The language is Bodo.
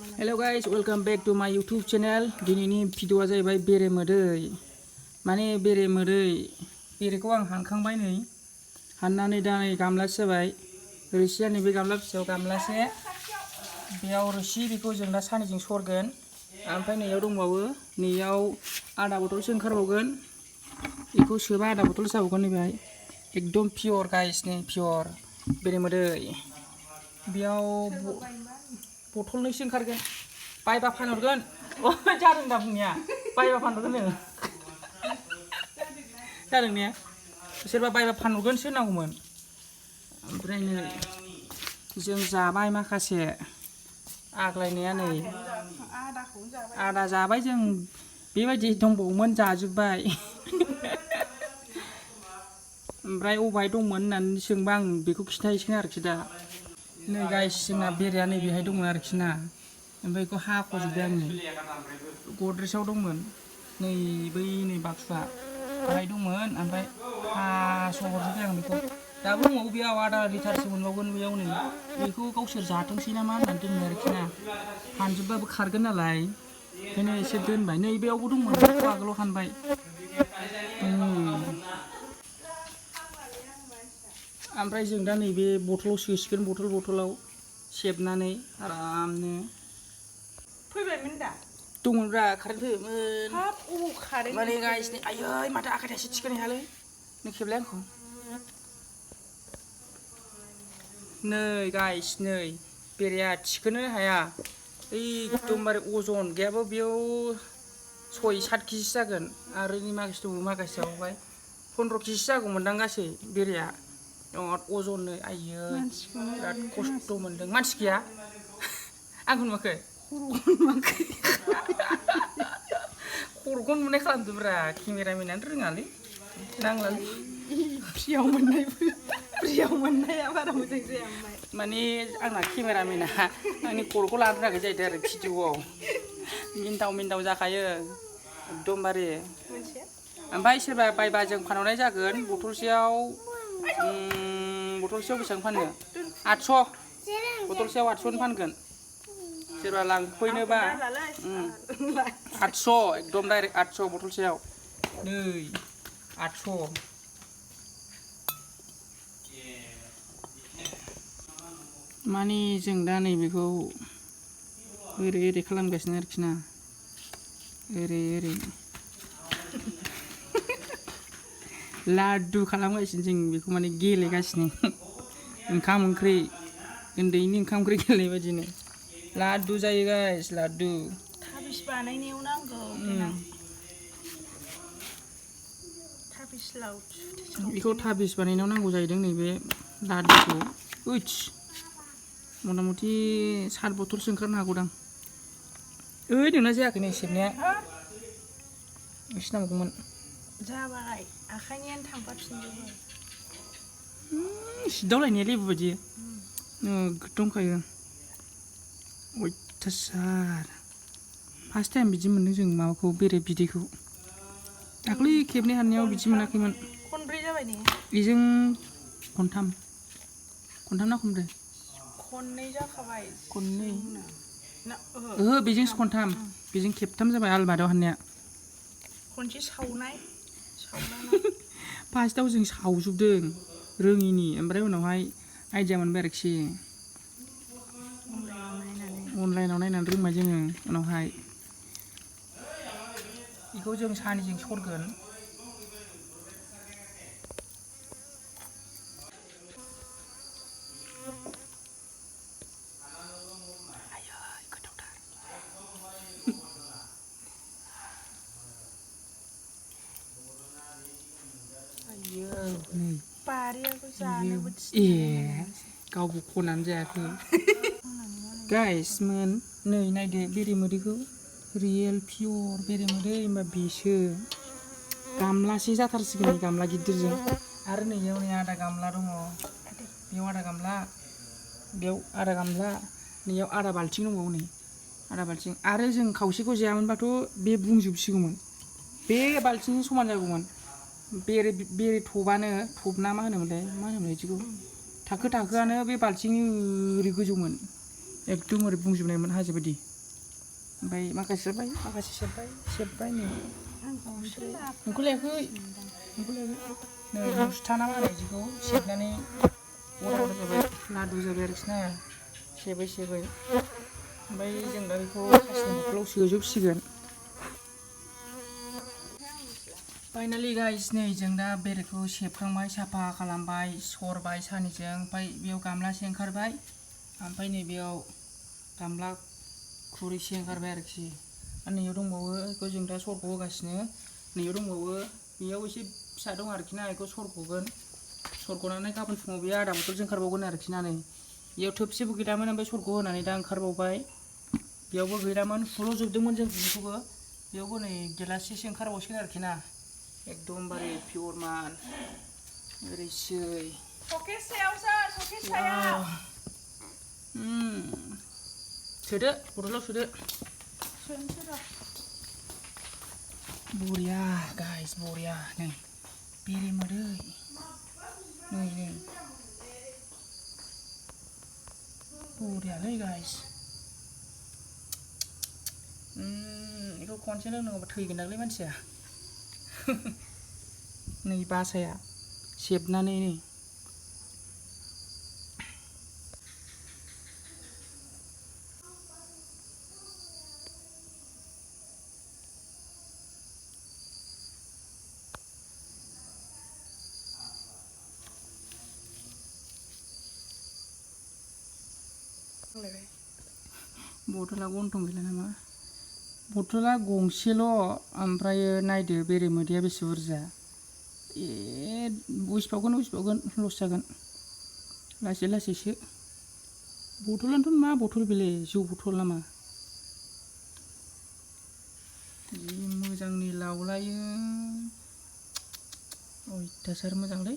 Hello guys, welcome back to my YouTube channel. दिनैनि भिडिअआ जाहैबाय बेरे मोदै माने बेरे मोदै बेरेखौ आं हानखांबाय नै हाननानै दा नै गामलासे जाबाय रोसिया नैबे गामला फिसायाव गामलासे बेयाव रोसि बेखौ जों दा सानैजों सरगोन ओमफ्राय नैयाव दंबावो नैयाव आधा बथलसो ओंखारबावगोन बेखौ सोबा आधा बथल जाबावगोन नैबेहाय एकदम पियर गाइस नै पियर बेरे मोदै बेयाव बथलनैसो ओंखारगोन बायबा फानहरगोन जादों दा बुंनाया बायबा फानहरगोन नो जादों ने सोरबा बायबा फानहरगोनसो होननांगौमोन ओमफ्राय नै जों जाबाय माखासे आग्लायनाया नै आधा जाबाय जों बेबायदि दंबावोमोन जाजोब्बाय ओमफ्राय अबाय दंमोन होननानै सोंबा आं बेखौ खिन्थाहैसिगोन आरोखि दा नै गाइस जोंना बेरेया नै बेहाय दंमोन आरोखि ना ओमफ्राय बेखौ हाख'जोब्बाय आङो गद्रेजाव दंमोन नै बै नै बाक्सुआ बेहाय दंमोन ओमफ्राय हास'हरजोब्बाय आं बेखौ दाबो दङ बेयाव आधा लिटारसो मोनबावगोन बेयाव नै बेखौ गावसोर जाथोंसै नामा होननानै दोनो आरोखि ना हानजोबबाबो खारगोन नालाय ओंखायनो एसे दोनबाय नै बेयावबो दंमोन बेखौ आगोलाव हानबाय ओमफ्राय जों दा नैबे बथलाव सोसिगोन बथलाव सेबनानै आरामनो फैबायमोन दा दंमोनब्रा कारेन्ट फैबायमोन हाब अबाव कारेन्ट माने गाइस नै आयै माथो आखाइ थाइसे थिखोनो हायालै नों खेबलाय आंखौ नै गाइस नै बेरेया थिखोनो हाया एकदमबारे अजन गैयाबो बेयाव 6-7 केजिसो जागोन आरो माखासे दङ माखासे जाबावबाय 15 केजिसो जागौमोनदां गासै बेरेया बिराद अजननो आयै बिराद खस्थ' मोनदों मानसि गैया आंखौ नुवाखै खर'खौ नुनाय खालामदोब्रा केमेरामेनानो रोङालै नांलालै फ्रियाव मोननाया बारा मोजां जाया माने आंना केमेरामेना आंनि खर'खौ लानो रोङाखै जाहैदों आरो भिडिअआव मिन्दाव जाखायो एकदमबारे ओमफ्राय सोरबा बायबा जों फानहरनाय जागोन बथलसेयाव बेसेबां फानो 800 बथलसेयाव 800 फानगोन सोरबा लांफैनोबा 800 एकदम डाइरेक्ट 800 बथलसेयाव नै 800 माने जों दा नैबेखौ ओरै खालामगासिनो आरोखि ना ओरै लादु खालामगासिनो जों बेखौ माने गेलेगासिनो ओंखाम ओंख्रि उन्दैनि ओंखाम ओंख्रि गेलेनाय बायदिनो लादु जायो गाइस लादु थाबिस बानायनायाव नांगौ थाबिस बेखौ थाबिस बानायनायाव नांगौ जाहैदों नैबे लादुखौ मथा मथि 7 बथलसो ओंखारनो हागौदां नोंना जायाखै नै सेबनाया एसे नांगौमोन जाबाय आखाइनियानो थांफाफिनजोबो सिदावलायनाया लेबु बायदि नोगोद दंखायो अयथासार फार्स्ट टाइम बिदि मोनदों जों माबाखौ बेरे बिदैखौ दाख्लै खेबनै हाननायाव बिदि मोनाखैमोन खनब्रै जाबाय ने बेजों खनथाम ना खनब्रै खननै जाखाबाय खननै बेजोंसो खनथाम बेजों खेबथाम जाबाय आलमारियाव हाननाया खनसे सावनाय फार्स्टआव जों सावजोबदों रोङिनि ओमफ्राय उनावहाय आइडिया मोनबाय आरोखि अनलाइनाव नायनानै रोंबाय जोङो उनावहाय बेखौ जों सानैजों सरगोन गावबो खनानै जायाखै गाइस नै नायदो बेरे मोदैखौ रियेल पियर बेरे मोदै होनबा बेसो गामलासे जाथारसिगोन गामला गिदिरजों आरो नैयाव नै आधा गामला दङ बेयाव आधा गामला नैयाव आधा बाल्थिं दंबावो नै आधा बाल्थिं आरो जों खावसेखौ जायामोनबाथ' बे बुंजोबसिगौमोन बे बाल्थिंजों समान जागौमोन बेरे टब ना मा होनोमोनलाय बिदिखौ थाखोआनो बे बाल्थिंनि ओरै गोजौमोन एकदम ओरै बुंजोबनायमोन हाजो बायदि ओमफ्राय माखासे सेबबाय माखासे सेबबाय नै नोंखौ लायाखै नै मुसथाना मा होनो बिदिखौ सेबनानै गथा गथा जाबाय लादु जाबाय आरोखि ना सेबै ओमफ्राय जों दा बेखौ प्लास्टिक बथलाव सोजोबसिगोन फाइनालि गाइस नै जों दा बेरेखौ सेबखांबाय साफा खालामबाय सरबाय सानैजों ओमफ्राय बेयाव गामलासे ओंखारबाय ओमफ्राय नैबेयाव गामला खुरैसे ओंखारबाय आरोखि आरो नैयाव दंबावो बेखौ जों दा सरख' होगासिनो नैयाव दंबावो बेयाव एसे फिसा दं आरोखि ना बेखौ सरख'गोन सरख'नानै गाबोन फुङाव बे आधा बथलसो ओंखारबावगोन आरोखि ना नै बेयाव थोबसेबो गैयामोन ओमफ्राय सरख' होनानै दा ओंखारबावबाय बेयावबो गैयामोन फुल'जोबदोंमोन जों बेखौबो बेयावबो नै गिलाससेसो ओंखारबावसिगोन आरोखि ना एकदमबारे पियर माल ओरैसै सकेस सायाव सोदो बथलाव सोदो सोनोसै र' बरिया गाइस बरिया नै बेरे मोदै नै बरियालै गाइस बेखौ खनसे लोंनांगौबा थैगोनदांलै मानसिया नै बासाया सेबनानै नै बथला गन्थं गैला नामा बथला गंसेल' ओमफ्रायो नायदो बेरे मोदैया बेसे बुरजा उसिफावगोन लस जागोन लासैसो बथलानोथ' मा बथल बेलाय जौ बथल नामा जि मोजांनि लावलायो अयथासार मोजांलै